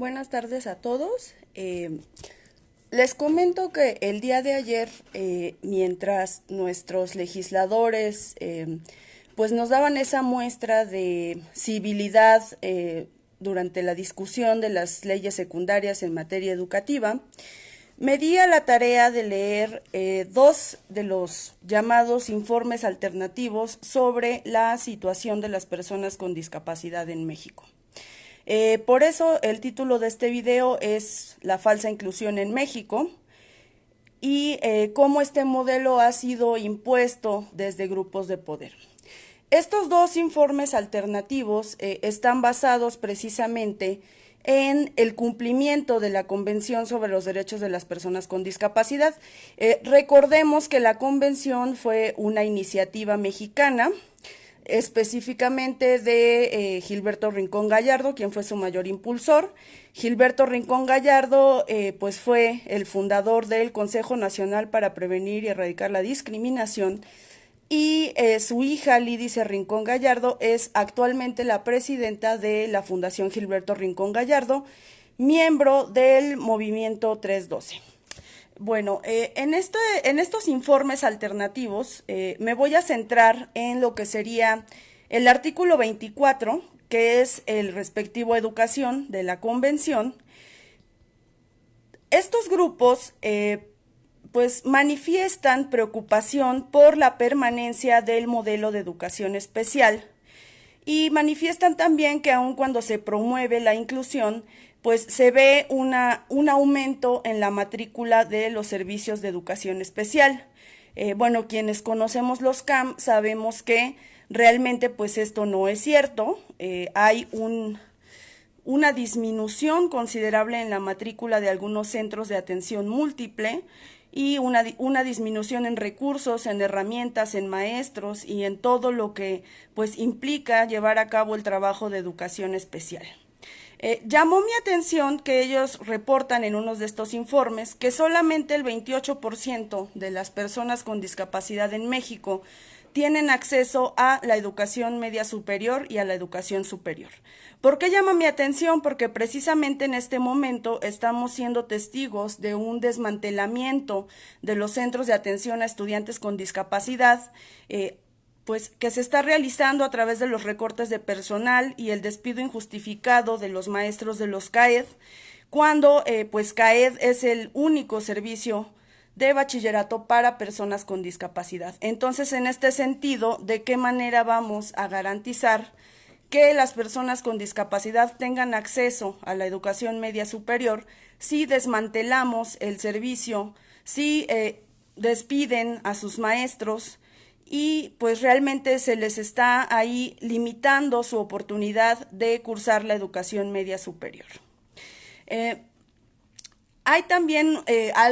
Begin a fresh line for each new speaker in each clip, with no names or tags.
Buenas tardes a todos. Les comento que el día de ayer, mientras nuestros legisladores pues nos daban esa muestra de civilidad durante la discusión de las leyes secundarias en materia educativa, me di a la tarea de leer dos de los llamados informes alternativos sobre la situación de las personas con discapacidad en México. Por eso el título de este video es La falsa inclusión en México y cómo este modelo ha sido impuesto desde grupos de poder. Estos dos informes alternativos están basados precisamente en el cumplimiento de la Convención sobre los Derechos de las Personas con Discapacidad. Recordemos que la convención fue una iniciativa mexicana, específicamente de Gilberto Rincón Gallardo, quien fue su mayor impulsor. Gilberto Rincón Gallardo pues fue el fundador del Consejo Nacional para Prevenir y Erradicar la Discriminación, y su hija Lídice Rincón Gallardo es actualmente la presidenta de la Fundación Gilberto Rincón Gallardo, miembro del Movimiento 312. Bueno, en estos informes alternativos me voy a centrar en lo que sería el artículo 24, que es el respectivo a educación de la Convención. Estos grupos pues manifiestan preocupación por la permanencia del modelo de educación especial y manifiestan también que aun cuando se promueve la inclusión, pues se ve un aumento en la matrícula de los servicios de educación especial. Bueno, quienes conocemos los CAM sabemos que realmente pues esto no es cierto. Hay una disminución considerable en la matrícula de algunos centros de atención múltiple y una disminución en recursos, en herramientas, en maestros y en todo lo que pues implica llevar a cabo el trabajo de educación especial. Llamó mi atención que ellos reportan en unos de estos informes que solamente el 28% de las personas con discapacidad en México tienen acceso a la educación media superior y a la educación superior. ¿Por qué llama mi atención? Porque precisamente en este momento estamos siendo testigos de un desmantelamiento de los centros de atención a estudiantes con discapacidad, pues que se está realizando a través de los recortes de personal y el despido injustificado de los maestros de los CAED, cuando pues CAED es el único servicio de bachillerato para personas con discapacidad. Entonces, en este sentido, ¿de qué manera vamos a garantizar que las personas con discapacidad tengan acceso a la educación media superior si desmantelamos el servicio, si despiden a sus maestros y pues realmente se les está ahí limitando su oportunidad de cursar la educación media superior? Hay también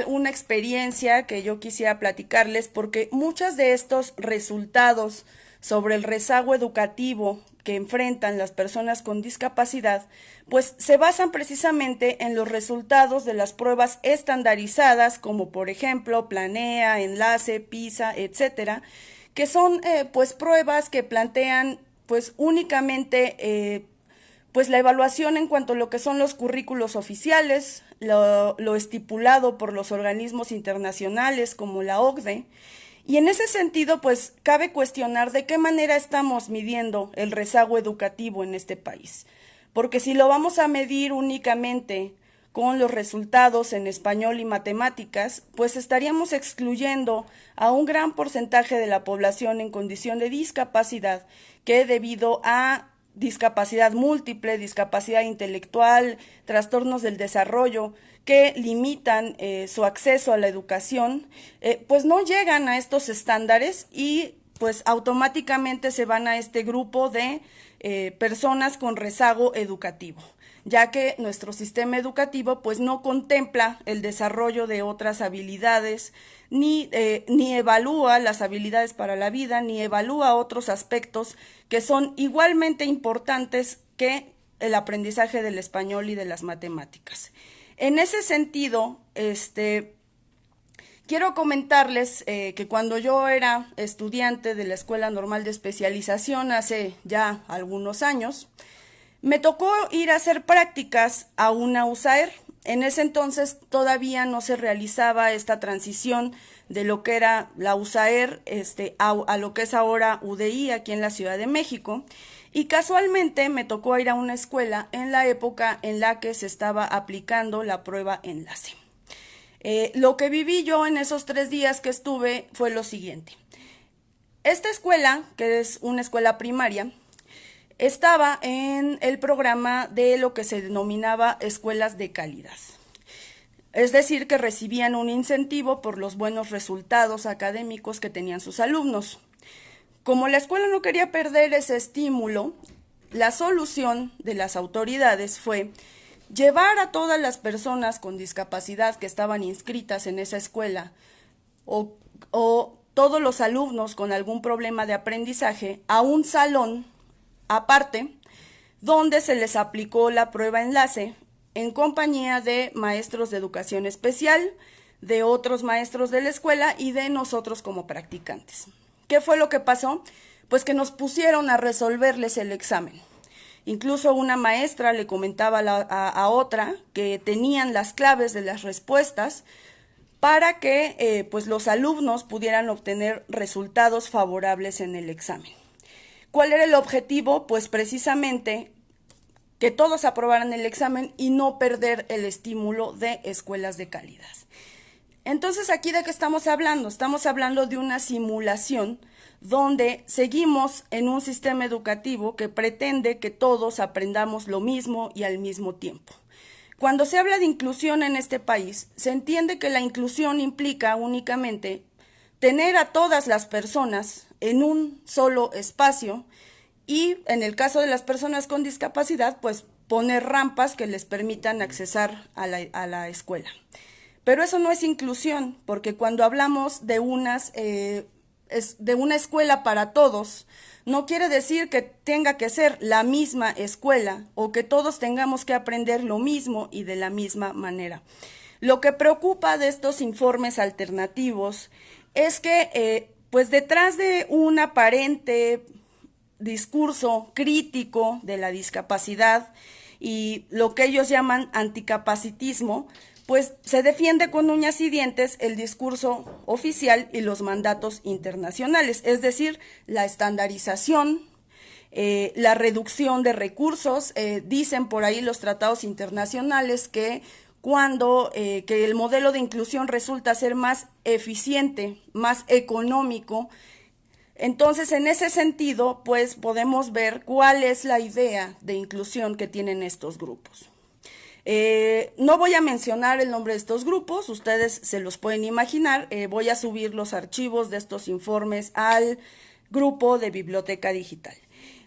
una experiencia que yo quisiera platicarles, porque muchos de estos resultados sobre el rezago educativo que enfrentan las personas con discapacidad, pues se basan precisamente en los resultados de las pruebas estandarizadas, como por ejemplo Planea, Enlace, PISA, etcétera, que son pues pruebas que plantean pues únicamente pues la evaluación en cuanto a lo que son los currículos oficiales, lo estipulado por los organismos internacionales como la OCDE, y en ese sentido pues cabe cuestionar de qué manera estamos midiendo el rezago educativo en este país, porque si lo vamos a medir únicamente con los resultados en español y matemáticas, pues estaríamos excluyendo a un gran porcentaje de la población en condición de discapacidad que debido a discapacidad múltiple, discapacidad intelectual, trastornos del desarrollo que limitan su acceso a la educación, pues no llegan a estos estándares y pues automáticamente se van a este grupo de personas con rezago educativo, ya que nuestro sistema educativo pues no contempla el desarrollo de otras habilidades, ni evalúa las habilidades para la vida, ni evalúa otros aspectos que son igualmente importantes que el aprendizaje del español y de las matemáticas. En ese sentido, quiero comentarles que cuando yo era estudiante de la Escuela Normal de Especialización hace ya algunos años, Me tocó ir a hacer prácticas a una USAER. En ese entonces todavía no se realizaba esta transición de lo que era la USAER a lo que es ahora UDI aquí en la Ciudad de México. Y casualmente me tocó ir a una escuela en la época en la que se estaba aplicando la prueba enlace. Lo que viví yo en esos 3 días que estuve fue lo siguiente. Esta escuela, que es una escuela primaria, estaba en el programa de lo que se denominaba escuelas de calidad. Es decir, que recibían un incentivo por los buenos resultados académicos que tenían sus alumnos. Como la escuela no quería perder ese estímulo, la solución de las autoridades fue llevar a todas las personas con discapacidad que estaban inscritas en esa escuela o todos los alumnos con algún problema de aprendizaje a un salón aparte donde se les aplicó la prueba enlace en compañía de maestros de educación especial, de otros maestros de la escuela y de nosotros como practicantes. ¿Qué fue lo que pasó? Pues que nos pusieron a resolverles el examen. Incluso una maestra le comentaba a otra que tenían las claves de las respuestas para que pues los alumnos pudieran obtener resultados favorables en el examen. ¿Cuál era el objetivo? Pues precisamente que todos aprobaran el examen y no perder el estímulo de escuelas de calidad. Entonces, ¿aquí de qué estamos hablando? Estamos hablando de una simulación donde seguimos en un sistema educativo que pretende que todos aprendamos lo mismo y al mismo tiempo. Cuando se habla de inclusión en este país, se entiende que la inclusión implica únicamente tener a todas las personas en un solo espacio y, en el caso de las personas con discapacidad, pues poner rampas que les permitan accesar a la escuela. Pero eso no es inclusión, porque cuando hablamos de una escuela para todos, no quiere decir que tenga que ser la misma escuela o que todos tengamos que aprender lo mismo y de la misma manera. Lo que preocupa de estos informes alternativos es que, pues detrás de un aparente discurso crítico de la discapacidad y lo que ellos llaman anticapacitismo, pues se defiende con uñas y dientes el discurso oficial y los mandatos internacionales, es decir, la estandarización, la reducción de recursos. Dicen por ahí los tratados internacionales que que el modelo de inclusión resulta ser más eficiente, más económico. Entonces, en ese sentido, pues podemos ver cuál es la idea de inclusión que tienen estos grupos. No voy a mencionar el nombre de estos grupos, ustedes se los pueden imaginar. Voy a subir los archivos de estos informes al grupo de Biblioteca Digital.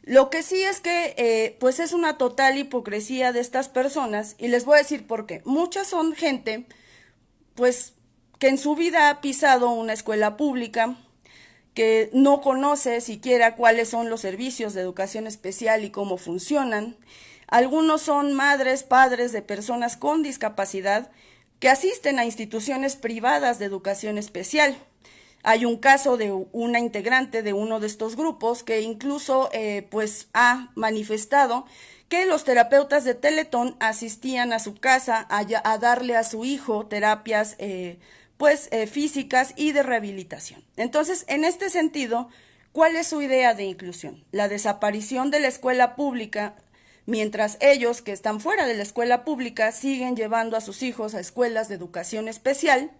Lo que sí es que pues es una total hipocresía de estas personas, y les voy a decir por qué. Muchas son gente pues que en su vida ha pisado una escuela pública, que no conoce siquiera cuáles son los servicios de educación especial y cómo funcionan. Algunos son madres, padres de personas con discapacidad que asisten a instituciones privadas de educación especial. Hay un caso de una integrante de uno de estos grupos que incluso pues ha manifestado que los terapeutas de Teletón asistían a su casa a darle a su hijo terapias físicas y de rehabilitación. Entonces, en este sentido, ¿cuál es su idea de inclusión? La desaparición de la escuela pública, mientras ellos que están fuera de la escuela pública siguen llevando a sus hijos a escuelas de educación especial,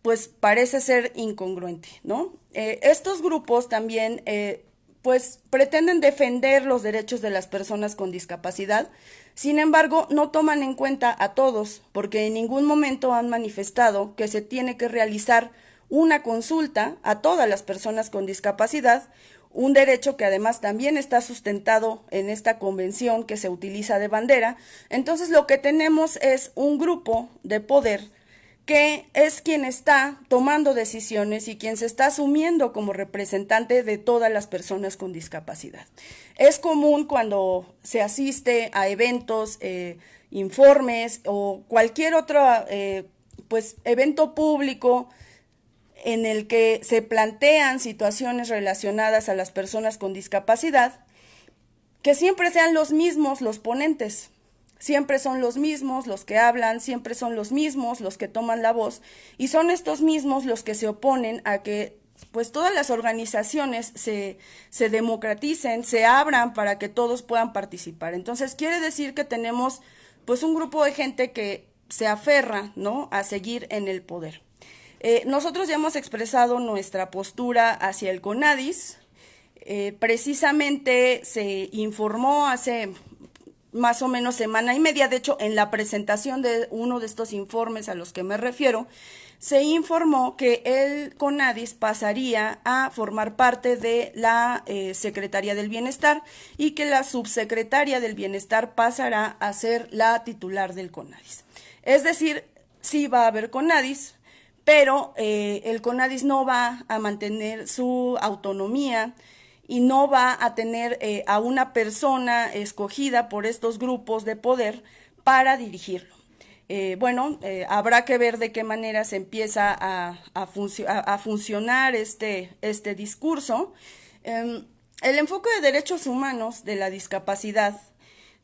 pues parece ser incongruente, ¿no? Estos grupos también pues pretenden defender los derechos de las personas con discapacidad. Sin embargo, no toman en cuenta a todos, porque en ningún momento han manifestado que se tiene que realizar una consulta a todas las personas con discapacidad, un derecho que además también está sustentado en esta convención que se utiliza de bandera. Entonces, lo que tenemos es un grupo de poder que es quien está tomando decisiones y quien se está asumiendo como representante de todas las personas con discapacidad. Es común cuando se asiste a eventos, informes o cualquier otro evento público en el que se plantean situaciones relacionadas a las personas con discapacidad, que siempre sean los mismos los ponentes. Siempre son los mismos los que hablan, siempre son los mismos los que toman la voz, y son estos mismos los que se oponen a que pues todas las organizaciones se democraticen, se abran para que todos puedan participar. Entonces quiere decir que tenemos pues un grupo de gente que se aferra, ¿no?, a seguir en el poder. Nosotros ya hemos expresado nuestra postura hacia el CONADIS. Precisamente se informó hace más o menos semana y media, de hecho en la presentación de uno de estos informes a los que me refiero, se informó que el CONADIS pasaría a formar parte de la Secretaría del Bienestar y que la subsecretaria del Bienestar pasará a ser la titular del CONADIS. Es decir, sí va a haber CONADIS, pero el CONADIS no va a mantener su autonomía y no va a tener a una persona escogida por estos grupos de poder para dirigirlo. Habrá que ver de qué manera se empieza a funcionar este discurso. El enfoque de derechos humanos de la discapacidad,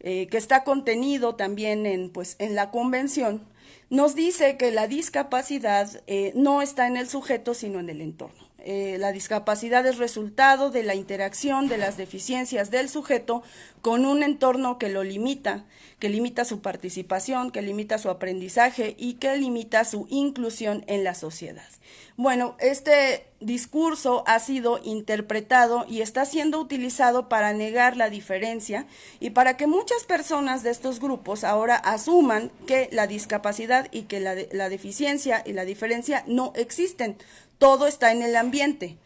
que está contenido también en la convención, nos dice que la discapacidad no está en el sujeto, sino en el entorno. La discapacidad es resultado de la interacción de las deficiencias del sujeto con un entorno que lo limita, que limita su participación, que limita su aprendizaje y que limita su inclusión en la sociedad. Bueno, este discurso ha sido interpretado y está siendo utilizado para negar la diferencia y para que muchas personas de estos grupos ahora asuman que la discapacidad y que la deficiencia y la diferencia no existen. Todo está en el ambiente.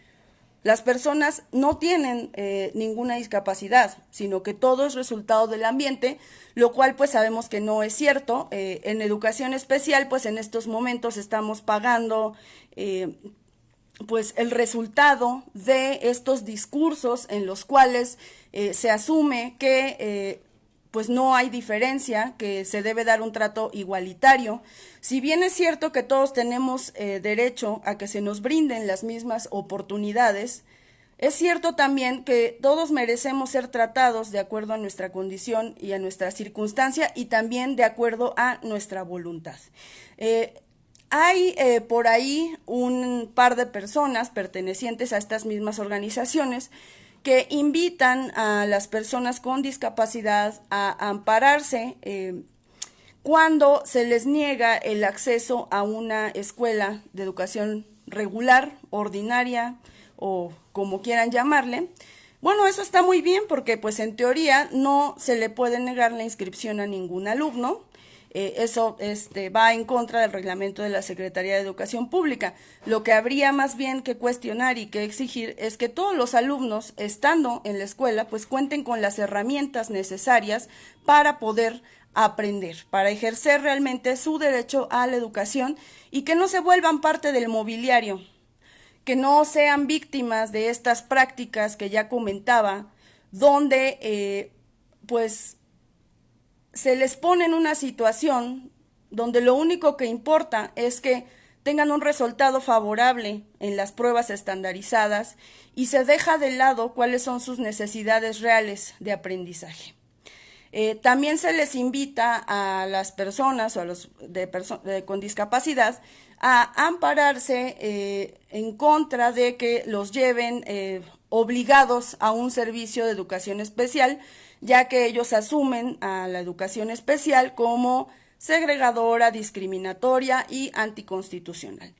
Las personas no tienen ninguna discapacidad, sino que todo es resultado del ambiente, lo cual pues sabemos que no es cierto. En educación especial, pues en estos momentos estamos pagando pues el resultado de estos discursos en los cuales se asume que pues no hay diferencia, que se debe dar un trato igualitario. Si bien es cierto que todos tenemos derecho a que se nos brinden las mismas oportunidades, es cierto también que todos merecemos ser tratados de acuerdo a nuestra condición y a nuestra circunstancia y también de acuerdo a nuestra voluntad. Hay por ahí un par de personas pertenecientes a estas mismas organizaciones que invitan a las personas con discapacidad a ampararse cuando se les niega el acceso a una escuela de educación regular, ordinaria o como quieran llamarle. Bueno, eso está muy bien porque pues en teoría no se le puede negar la inscripción a ningún alumno. Eso va en contra del reglamento de la Secretaría de Educación Pública. Lo que habría más bien que cuestionar y que exigir es que todos los alumnos, estando en la escuela, pues cuenten con las herramientas necesarias para poder aprender, para ejercer realmente su derecho a la educación y que no se vuelvan parte del mobiliario, que no sean víctimas de estas prácticas que ya comentaba, donde pues se les pone en una situación donde lo único que importa es que tengan un resultado favorable en las pruebas estandarizadas y se deja de lado cuáles son sus necesidades reales de aprendizaje. También se les invita a las personas o a los con discapacidad a ampararse en contra de que los lleven obligados a un servicio de educación especial, ya que ellos asumen a la educación especial como segregadora, discriminatoria y anticonstitucional.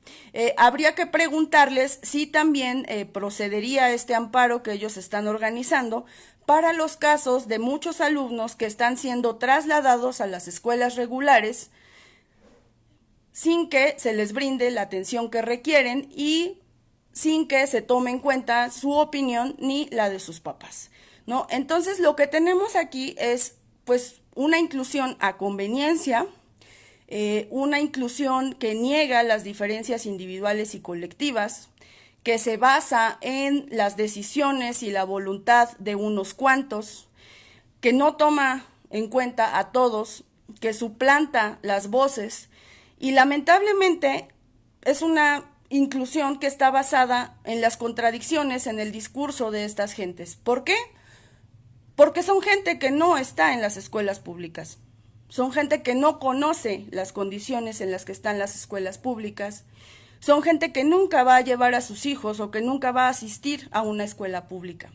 Habría que preguntarles si también procedería este amparo que ellos están organizando para los casos de muchos alumnos que están siendo trasladados a las escuelas regulares sin que se les brinde la atención que requieren y sin que se tome en cuenta su opinión ni la de sus papás, ¿no? Entonces lo que tenemos aquí es pues una inclusión a conveniencia, una inclusión que niega las diferencias individuales y colectivas, que se basa en las decisiones y la voluntad de unos cuantos, que no toma en cuenta a todos, que suplanta las voces y lamentablemente es una inclusión que está basada en las contradicciones en el discurso de estas gentes. ¿Por qué? porque son gente que no está en las escuelas públicas, son gente que no conoce las condiciones en las que están las escuelas públicas, son gente que nunca va a llevar a sus hijos o que nunca va a asistir a una escuela pública.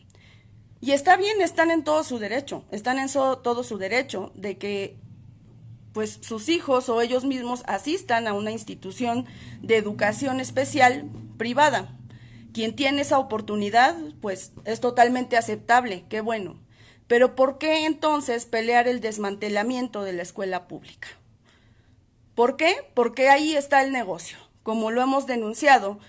Y está bien, están en todo su derecho, están en todo su derecho de que pues sus hijos o ellos mismos asistan a una institución de educación especial privada. Quien tiene esa oportunidad, pues es totalmente aceptable, qué bueno. Pero ¿por qué entonces pelear el desmantelamiento de la escuela pública? ¿Por qué? Porque ahí está el negocio. Como lo hemos denunciado,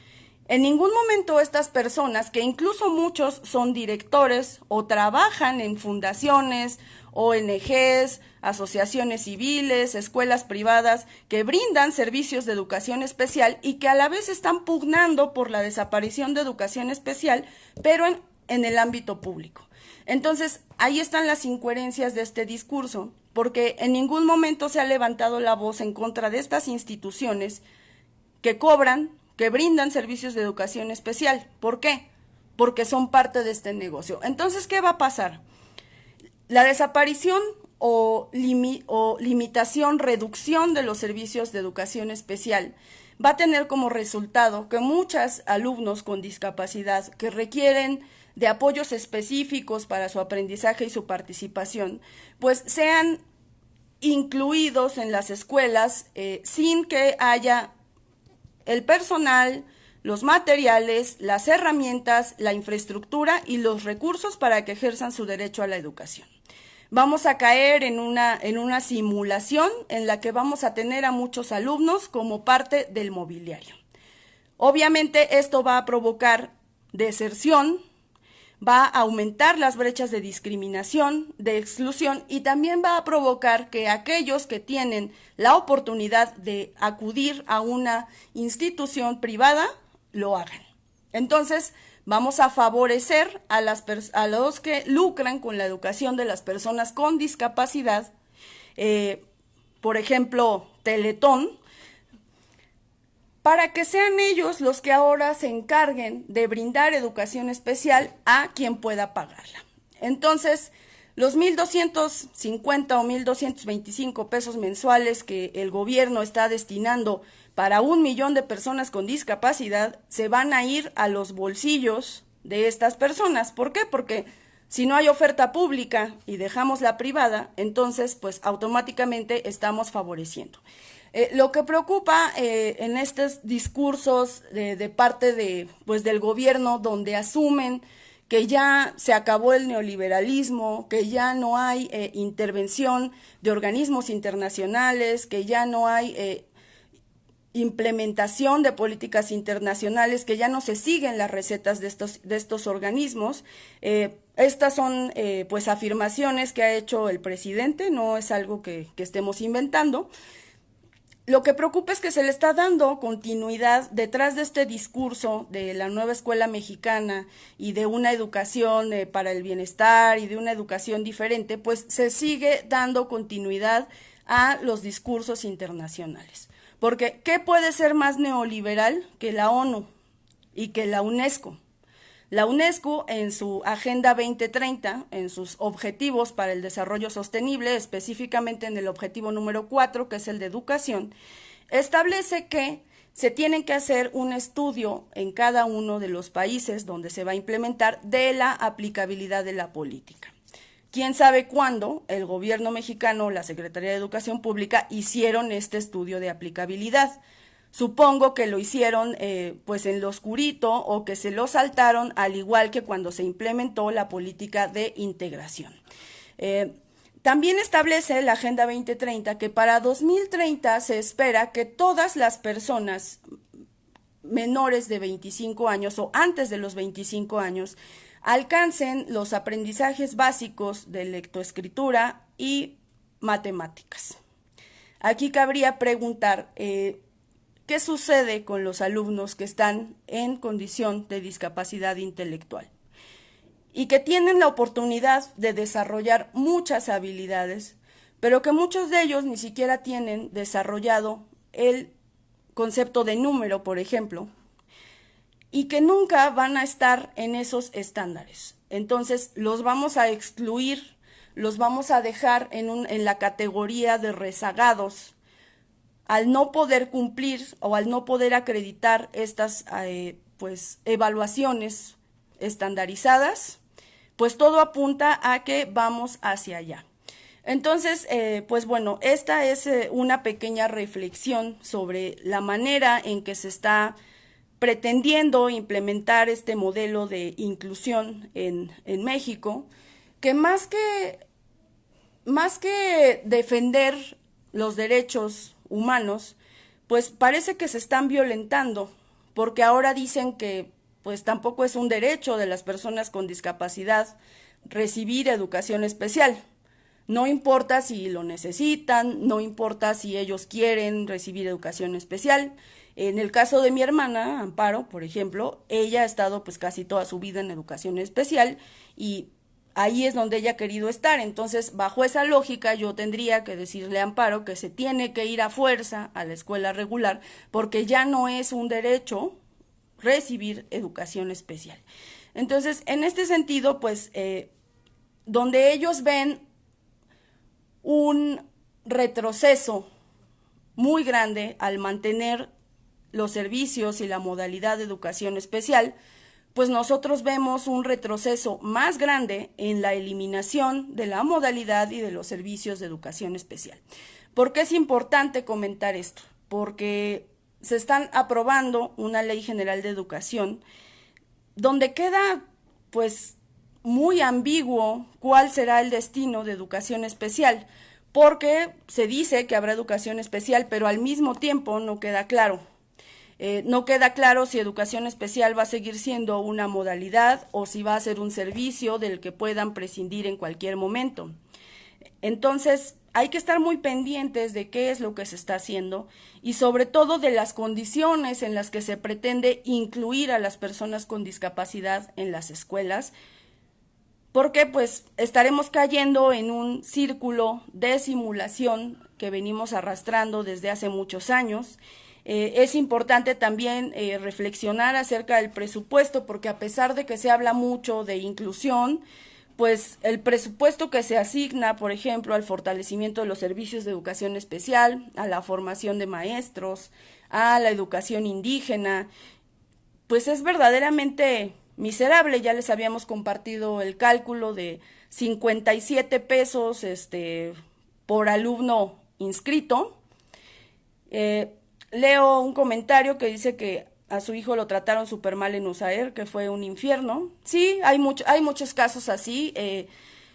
en ningún momento estas personas, que incluso muchos son directores o trabajan en fundaciones, ONGs, asociaciones civiles, escuelas privadas, que brindan servicios de educación especial y que a la vez están pugnando por la desaparición de educación especial, pero en el ámbito público. Entonces, ahí están las incoherencias de este discurso, porque en ningún momento se ha levantado la voz en contra de estas instituciones que cobran, que brindan servicios de educación especial. ¿Por qué? Porque son parte de este negocio. Entonces, ¿qué va a pasar? La desaparición o limitación, reducción de los servicios de educación especial va a tener como resultado que muchos alumnos con discapacidad que requieren de apoyos específicos para su aprendizaje y su participación, pues sean incluidos en las escuelas sin que haya el personal, los materiales, las herramientas, la infraestructura y los recursos para que ejerzan su derecho a la educación. Vamos a caer en una simulación en la que vamos a tener a muchos alumnos como parte del mobiliario. Obviamente esto va a provocar deserción, va a aumentar las brechas de discriminación, de exclusión y también va a provocar que aquellos que tienen la oportunidad de acudir a una institución privada lo hagan. Entonces, vamos a favorecer a los que lucran con la educación de las personas con discapacidad, por ejemplo, Teletón, para que sean ellos los que ahora se encarguen de brindar educación especial a quien pueda pagarla. Entonces, los 1,250 o 1,225 pesos mensuales que el gobierno está destinando para 1 millón de personas con discapacidad se van a ir a los bolsillos de estas personas. ¿Por qué? Porque si no hay oferta pública y dejamos la privada, entonces pues automáticamente estamos favoreciendo. Lo que preocupa en estos discursos de parte del gobierno, donde asumen que ya se acabó el neoliberalismo, que ya no hay intervención de organismos internacionales, que ya no hay implementación de políticas internacionales, que ya no se siguen las recetas de estos organismos. Estas son pues afirmaciones que ha hecho el presidente, no es algo que estemos inventando. Lo que preocupa es que se le está dando continuidad detrás de este discurso de la nueva escuela mexicana y de una educación para el bienestar y de una educación diferente, pues se sigue dando continuidad a los discursos internacionales. Porque, ¿qué puede ser más neoliberal que la ONU y que la UNESCO? La UNESCO, en su Agenda 2030, en sus objetivos para el desarrollo sostenible, específicamente en el objetivo número 4, que es el de educación, establece que se tiene que hacer un estudio en cada uno de los países donde se va a implementar de la aplicabilidad de la política. ¿Quién sabe cuándo el gobierno mexicano, la Secretaría de Educación Pública, hicieron este estudio de aplicabilidad? Supongo que lo hicieron pues en lo oscurito o que se lo saltaron, al igual que cuando se implementó la política de integración. También establece la Agenda 2030 que para 2030 se espera que todas las personas menores de 25 años o antes de los 25 años alcancen los aprendizajes básicos de lectoescritura y matemáticas. Aquí cabría preguntar, ¿qué sucede con los alumnos que están en condición de discapacidad intelectual y que tienen la oportunidad de desarrollar muchas habilidades, pero que muchos de ellos ni siquiera tienen desarrollado el concepto de número, por ejemplo, y que nunca van a estar en esos estándares? Entonces, los vamos a excluir los vamos a dejar en la categoría de rezagados al no poder cumplir o al no poder acreditar estas pues evaluaciones estandarizadas, pues todo apunta a que vamos hacia allá. Entonces, pues bueno, esta es una pequeña reflexión sobre la manera en que se está pretendiendo implementar este modelo de inclusión en México, que más que defender los derechos humanos, pues parece que se están violentando, porque ahora dicen que pues tampoco es un derecho de las personas con discapacidad recibir educación especial. No importa si lo necesitan, no importa si ellos quieren recibir educación especial. En el caso de mi hermana, Amparo, por ejemplo, ella ha estado pues casi toda su vida en educación especial y ahí es donde ella ha querido estar. Entonces, bajo esa lógica, yo tendría que decirle a Amparo que se tiene que ir a fuerza a la escuela regular porque ya no es un derecho recibir educación especial. Entonces, en este sentido, pues, donde ellos ven un retroceso muy grande al mantener los servicios y la modalidad de educación especial, pues nosotros vemos un retroceso más grande en la eliminación de la modalidad y de los servicios de educación especial. ¿Por qué es importante comentar esto? Porque se están aprobando una ley general de educación donde queda pues muy ambiguo cuál será el destino de educación especial, porque se dice que habrá educación especial, pero al mismo tiempo no queda claro. No queda claro si educación especial va a seguir siendo una modalidad o si va a ser un servicio del que puedan prescindir en cualquier momento. Entonces, hay que estar muy pendientes de qué es lo que se está haciendo y sobre todo de las condiciones en las que se pretende incluir a las personas con discapacidad en las escuelas, porque pues estaremos cayendo en un círculo de simulación que venimos arrastrando desde hace muchos años. Es importante también reflexionar acerca del presupuesto, porque a pesar de que se habla mucho de inclusión, pues el presupuesto que se asigna, por ejemplo, al fortalecimiento de los servicios de educación especial, a la formación de maestros, a la educación indígena, pues es verdaderamente miserable. Ya les habíamos compartido el cálculo de 57 pesos por alumno inscrito. Leo un comentario que dice que a su hijo lo trataron súper mal en USAER, que fue un infierno. Sí, hay muchos casos así.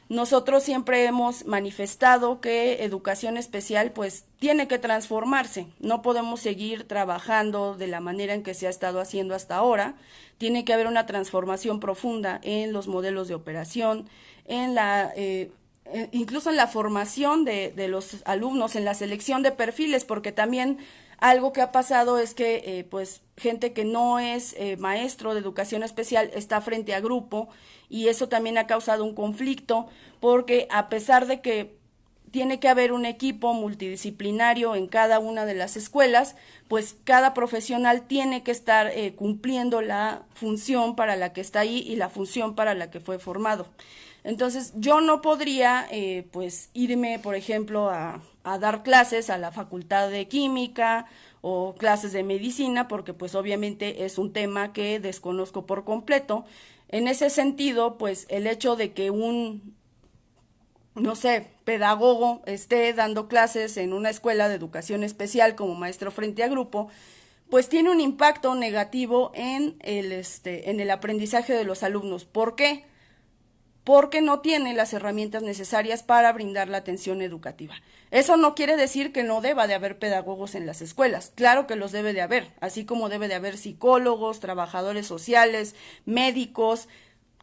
Nosotros siempre hemos manifestado que educación especial pues tiene que transformarse. No podemos seguir trabajando de la manera en que se ha estado haciendo hasta ahora. Tiene que haber una transformación profunda en los modelos de operación, incluso en la formación de los alumnos, en la selección de perfiles, porque también algo que ha pasado es que pues gente que no es maestro de educación especial está frente a grupo y eso también ha causado un conflicto porque a pesar de que tiene que haber un equipo multidisciplinario en cada una de las escuelas, pues cada profesional tiene que estar cumpliendo la función para la que está ahí y la función para la que fue formado. Entonces yo no podría pues irme, por ejemplo, a dar clases a la Facultad de Química o clases de medicina, porque pues obviamente es un tema que desconozco por completo. En ese sentido, pues el hecho de que no sé, pedagogo esté dando clases en una escuela de educación especial como maestro frente a grupo, pues tiene un impacto negativo en el aprendizaje de los alumnos. ¿Por qué? Porque no tiene las herramientas necesarias para brindar la atención educativa. Eso no quiere decir que no deba de haber pedagogos en las escuelas, claro que los debe de haber, así como debe de haber psicólogos, trabajadores sociales, médicos,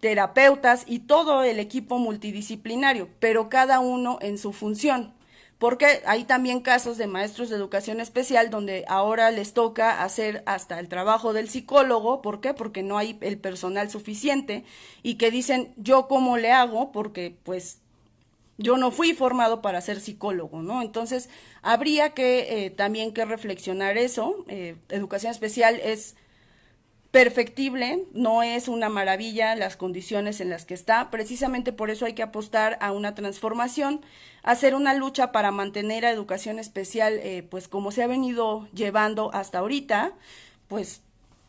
terapeutas y todo el equipo multidisciplinario, pero cada uno en su función. Porque hay también casos de maestros de educación especial donde ahora les toca hacer hasta el trabajo del psicólogo. ¿Por qué? Porque no hay el personal suficiente y que dicen, ¿yo cómo le hago? Porque pues yo no fui formado para ser psicólogo, ¿no? Entonces habría que también que reflexionar eso. Educación especial es perfectible, no es una maravilla las condiciones en las que está. Precisamente por eso hay que apostar a una transformación, hacer una lucha para mantener a educación especial, pues como se ha venido llevando hasta ahorita, pues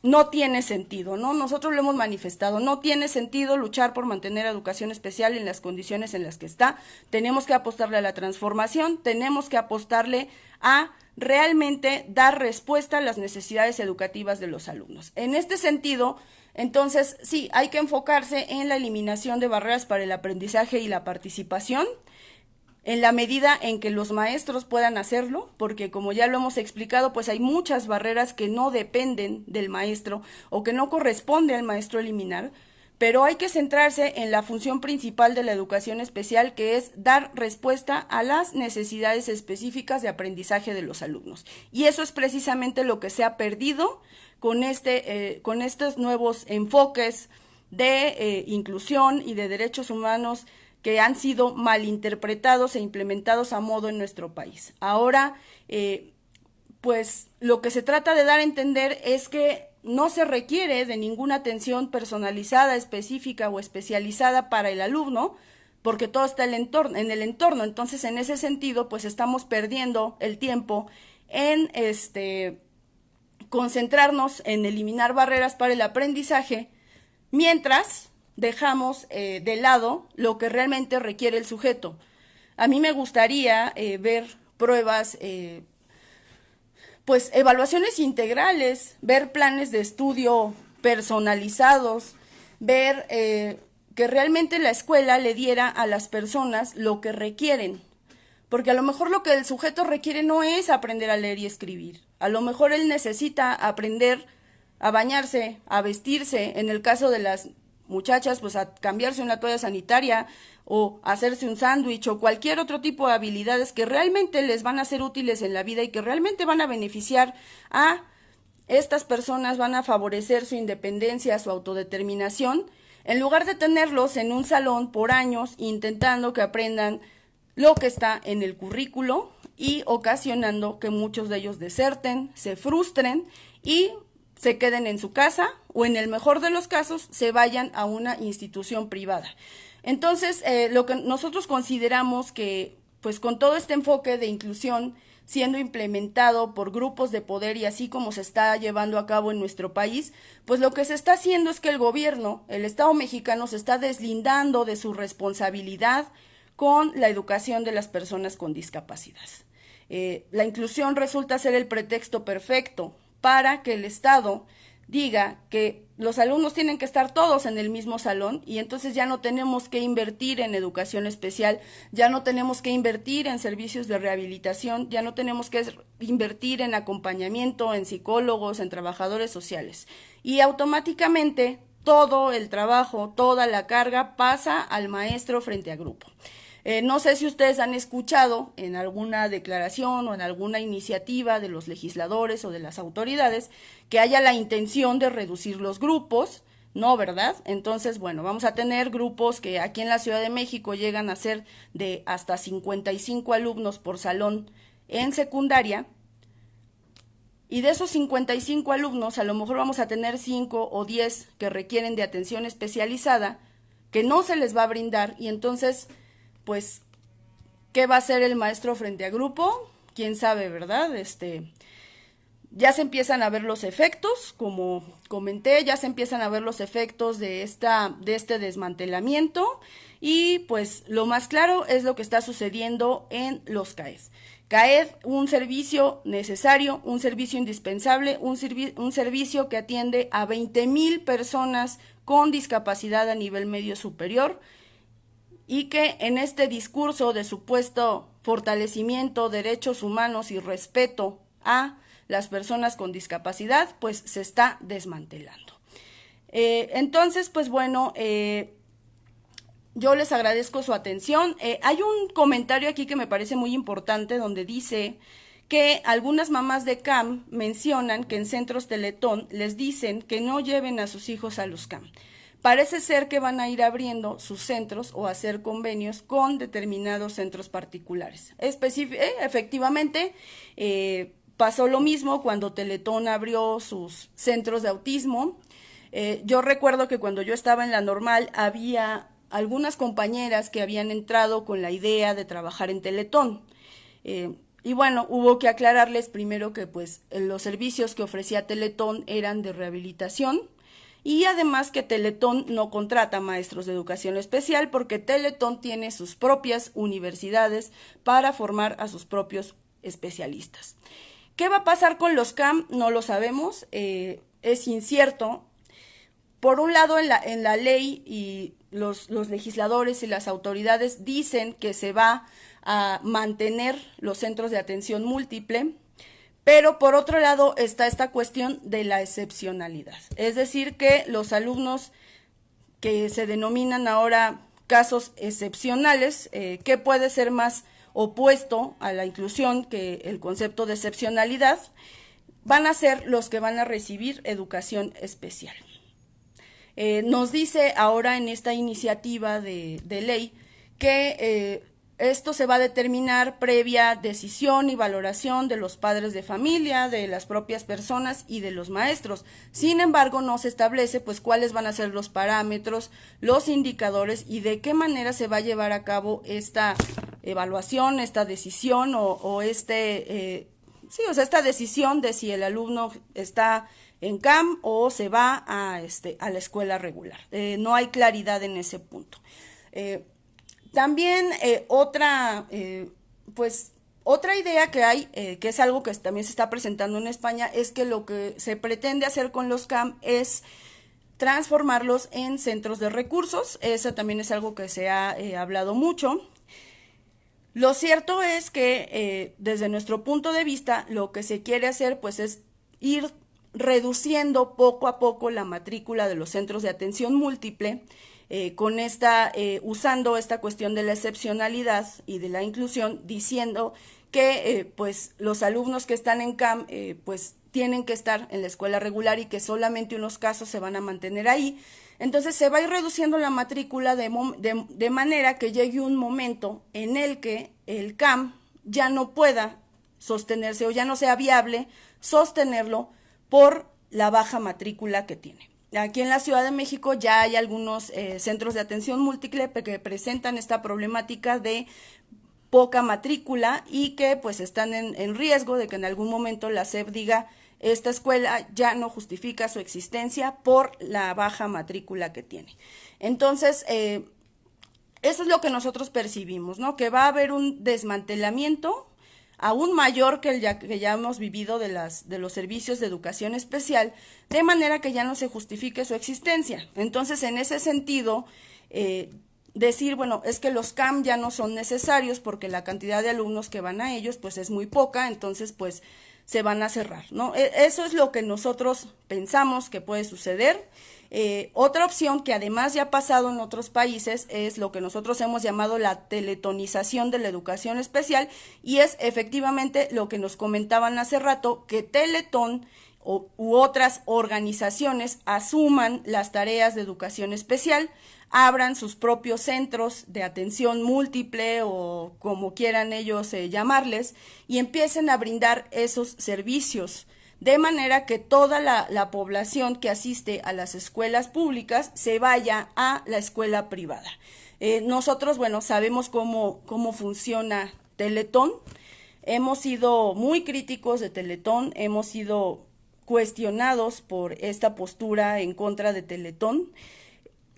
no tiene sentido, ¿no? Nosotros lo hemos manifestado, no tiene sentido luchar por mantener a educación especial en las condiciones en las que está. Tenemos que apostarle a la transformación, tenemos que apostarle a realmente dar respuesta a las necesidades educativas de los alumnos. En este sentido, entonces, sí, hay que enfocarse en la eliminación de barreras para el aprendizaje y la participación, en la medida en que los maestros puedan hacerlo, porque como ya lo hemos explicado, pues hay muchas barreras que no dependen del maestro o que no corresponde al maestro eliminar, pero hay que centrarse en la función principal de la educación especial, que es dar respuesta a las necesidades específicas de aprendizaje de los alumnos. Y eso es precisamente lo que se ha perdido con estos nuevos enfoques de inclusión y de derechos humanos que han sido malinterpretados e implementados a modo en nuestro país. Ahora, pues lo que se trata de dar a entender es que no se requiere de ninguna atención personalizada, específica o especializada para el alumno, porque todo está en el entorno. Entonces, en ese sentido, pues estamos perdiendo el tiempo en concentrarnos en eliminar barreras para el aprendizaje, mientras dejamos de lado lo que realmente requiere el sujeto. A mí me gustaría ver pruebas, pues evaluaciones integrales, ver planes de estudio personalizados, ver que realmente la escuela le diera a las personas lo que requieren. Porque a lo mejor lo que el sujeto requiere no es aprender a leer y escribir. A lo mejor él necesita aprender a bañarse, a vestirse, en el caso de las muchachas, pues a cambiarse una toalla sanitaria o hacerse un sándwich o cualquier otro tipo de habilidades que realmente les van a ser útiles en la vida y que realmente van a beneficiar a estas personas, van a favorecer su independencia, su autodeterminación, en lugar de tenerlos en un salón por años intentando que aprendan lo que está en el currículo y ocasionando que muchos de ellos deserten, se frustren y se queden en su casa o en el mejor de los casos se vayan a una institución privada. Entonces, lo que nosotros consideramos que, pues con todo este enfoque de inclusión siendo implementado por grupos de poder y así como se está llevando a cabo en nuestro país, pues lo que se está haciendo es que el gobierno, el Estado mexicano, se está deslindando de su responsabilidad con la educación de las personas con discapacidad. La inclusión resulta ser el pretexto perfecto para que el Estado diga que los alumnos tienen que estar todos en el mismo salón y entonces ya no tenemos que invertir en educación especial, ya no tenemos que invertir en servicios de rehabilitación, ya no tenemos que invertir en acompañamiento, en psicólogos, en trabajadores sociales. Y automáticamente todo el trabajo, toda la carga pasa al maestro frente a grupo. No sé si ustedes han escuchado en alguna declaración o en alguna iniciativa de los legisladores o de las autoridades que haya la intención de reducir los grupos, ¿no, verdad? Entonces, bueno, vamos a tener grupos que aquí en la Ciudad de México llegan a ser de hasta 55 alumnos por salón en secundaria, y de esos 55 alumnos a lo mejor vamos a tener 5 o 10 que requieren de atención especializada, que no se les va a brindar, y entonces pues, ¿qué va a hacer el maestro frente a grupo? ¿Quién sabe, verdad? Ya se empiezan a ver los efectos, como comenté, ya se empiezan a ver los efectos de este desmantelamiento y pues lo más claro es lo que está sucediendo en los CAED. CAED, un servicio necesario, un servicio indispensable, un servicio que atiende a 20,000 personas con discapacidad a nivel medio superior, y que en este discurso de supuesto fortalecimiento, derechos humanos y respeto a las personas con discapacidad, pues se está desmantelando. Entonces, pues bueno, yo les agradezco su atención. Hay un comentario aquí que me parece muy importante donde dice que algunas mamás de CAM mencionan que en centros Teletón les dicen que no lleven a sus hijos a los CAM. Parece ser que van a ir abriendo sus centros o hacer convenios con determinados centros particulares. Efectivamente, pasó lo mismo cuando Teletón abrió sus centros de autismo. Yo recuerdo que cuando yo estaba en la normal había algunas compañeras que habían entrado con la idea de trabajar en Teletón. Y bueno, hubo que aclararles primero que pues los servicios que ofrecía Teletón eran de rehabilitación y además que Teletón no contrata maestros de educación especial porque Teletón tiene sus propias universidades para formar a sus propios especialistas. ¿Qué va a pasar con los CAM? No lo sabemos, es incierto. Por un lado, en la ley y los legisladores y las autoridades dicen que se va a mantener los centros de atención múltiple, pero por otro lado está esta cuestión de la excepcionalidad. Es decir, que los alumnos que se denominan ahora casos excepcionales, que puede ser más opuesto a la inclusión que el concepto de excepcionalidad, van a ser los que van a recibir educación especial. Nos dice ahora en esta iniciativa de ley que esto se va a determinar previa decisión y valoración de los padres de familia, de las propias personas y de los maestros. Sin embargo, no se establece pues cuáles van a ser los parámetros, los indicadores y de qué manera se va a llevar a cabo esta evaluación, esta decisión o esta decisión de si el alumno está en CAM o se va a la escuela regular. No hay claridad en ese punto. También otra idea que hay, que es algo que también se está presentando en España, es que lo que se pretende hacer con los CAM es transformarlos en centros de recursos. Eso también es algo que se ha hablado mucho. Lo cierto es que desde nuestro punto de vista lo que se quiere hacer pues es ir reduciendo poco a poco la matrícula de los centros de atención múltiple, usando esta cuestión de la excepcionalidad y de la inclusión, diciendo que pues los alumnos que están en CAM pues tienen que estar en la escuela regular y que solamente unos casos se van a mantener ahí. Entonces se va a ir reduciendo la matrícula de manera que llegue un momento en el que el CAM ya no pueda sostenerse o ya no sea viable sostenerlo por la baja matrícula que tiene. Aquí en la Ciudad de México ya hay algunos centros de atención múltiple que presentan esta problemática de poca matrícula y que pues están en riesgo de que en algún momento la SEP diga esta escuela ya no justifica su existencia por la baja matrícula que tiene. Entonces, eso es lo que nosotros percibimos, ¿no? Que va a haber un desmantelamiento aún mayor que el que ya hemos vivido de los servicios de educación especial, de manera que ya no se justifique su existencia. Entonces, en ese sentido, decir, bueno, es que los CAM ya no son necesarios porque la cantidad de alumnos que van a ellos, pues es muy poca, entonces, pues, se van a cerrar, ¿no? Eso es lo que nosotros pensamos que puede suceder. Otra opción que además ya ha pasado en otros países es lo que nosotros hemos llamado la teletonización de la educación especial y es efectivamente lo que nos comentaban hace rato, que Teletón u otras organizaciones asuman las tareas de educación especial, abran sus propios centros de atención múltiple o como quieran ellos llamarles y empiecen a brindar esos servicios, de manera que toda la población que asiste a las escuelas públicas se vaya a la escuela privada. Nosotros, bueno, sabemos cómo funciona Teletón, hemos sido muy críticos de Teletón, hemos sido cuestionados por esta postura en contra de Teletón.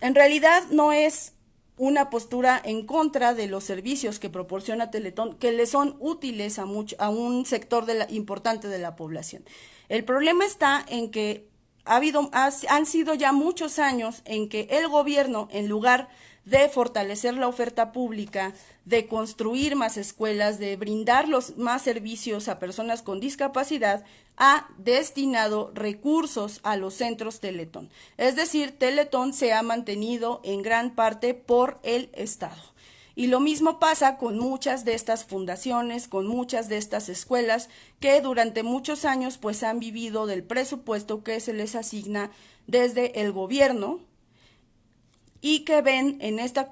En realidad no es una postura en contra de los servicios que proporciona Teletón, que le son útiles a un sector importante de la población. El problema está en que han sido ya muchos años en que el gobierno, en lugar de fortalecer la oferta pública, de construir más escuelas, de brindar más servicios a personas con discapacidad, ha destinado recursos a los centros Teletón. Es decir, Teletón se ha mantenido en gran parte por el Estado. Y lo mismo pasa con muchas de estas fundaciones, con muchas de estas escuelas que durante muchos años pues han vivido del presupuesto que se les asigna desde el gobierno y que ven en esta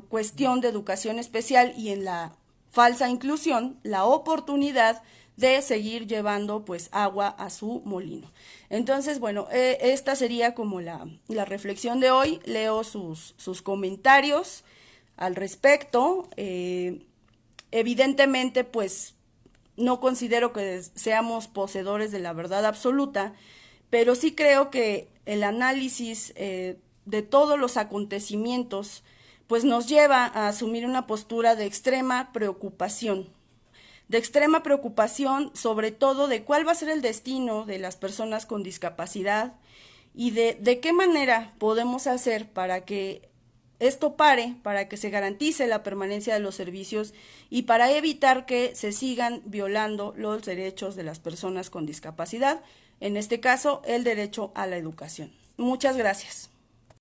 cuestión de educación especial y en la falsa inclusión la oportunidad de seguir llevando pues agua a su molino. Entonces, bueno, esta sería como la reflexión de hoy. Leo sus comentarios al respecto. Evidentemente, pues no considero que seamos poseedores de la verdad absoluta, pero sí creo que el análisis de todos los acontecimientos pues nos lleva a asumir una postura de extrema preocupación sobre todo de cuál va a ser el destino de las personas con discapacidad y de qué manera podemos hacer para que esto pare, para que se garantice la permanencia de los servicios y para evitar que se sigan violando los derechos de las personas con discapacidad, en este caso el derecho a la educación. Muchas gracias.